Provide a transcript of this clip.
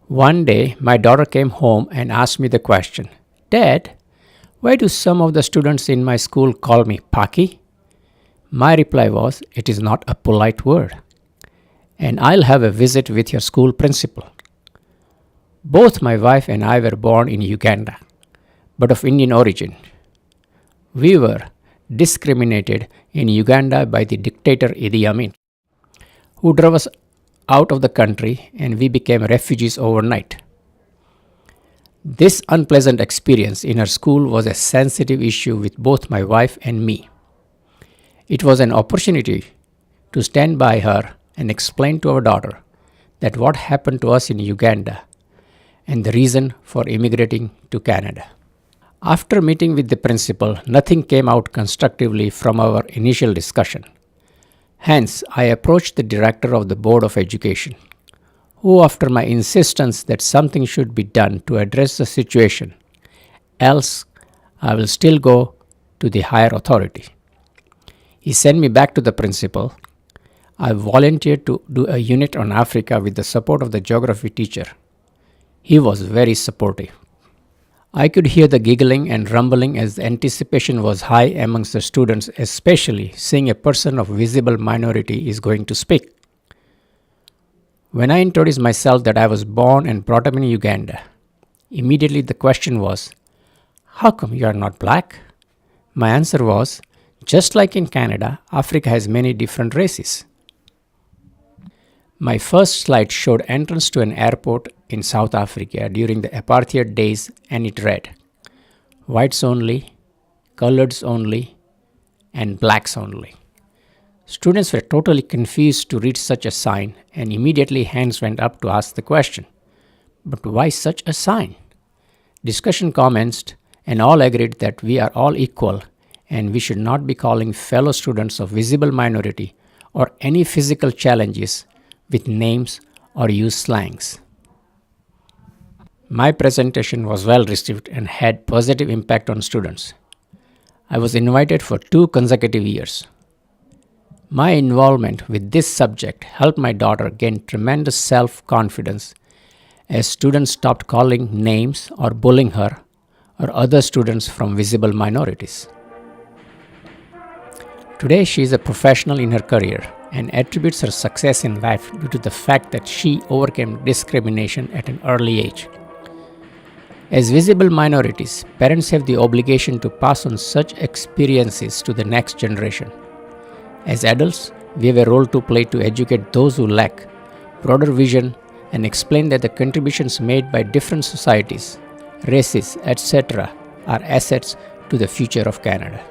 One day, my daughter came home and asked me the question, Dad, why do some of the students in my school call me Paki? My reply was, it is not a polite word, and I'll have a visit with your school principal. Both my wife and I were born in Uganda, but of Indian origin. We were discriminated in Uganda by the dictator Idi Amin, who drove us out of the country and we became refugees overnight. This unpleasant experience in her school was a sensitive issue with both my wife and me. It was an opportunity to stand by her and explain to our daughter that what happened to us in Uganda and the reason for immigrating to Canada. After meeting with the principal, nothing came out constructively from our initial discussion. Hence, I approached the director of the Board of Education, who, after my insistence that something should be done to address the situation, else I will still go to the higher authority. He sent me back to the principal. I volunteered to do a unit on Africa with the support of the geography teacher. He was very supportive. I could hear the giggling and rumbling as the anticipation was high amongst the students, especially seeing a person of visible minority is going to speak. When I introduced myself that I was born and brought up in Uganda, immediately the question was, how come you are not black? My answer was, just like in Canada, Africa has many different races. My first slide showed entrance to an airport in South Africa during the apartheid days, and it read, whites only, coloreds only, and blacks only. Students were totally confused to read such a sign, and immediately hands went up to ask the question, but why such a sign? Discussion commenced, and all agreed that we are all equal and we should not be calling fellow students of visible minority or any physical challenges with names or use slangs. My presentation was well received and had positive impact on students. I was invited for 2 consecutive years. My involvement with this subject helped my daughter gain tremendous self-confidence as students stopped calling names or bullying her or other students from visible minorities. Today she is a professional in her career and attributes her success in life due to the fact that she overcame discrimination at an early age. As visible minorities, parents have the obligation to pass on such experiences to the next generation. As adults, we have a role to play to educate those who lack broader vision and explain that the contributions made by different societies, races, etc. are assets to the future of Canada.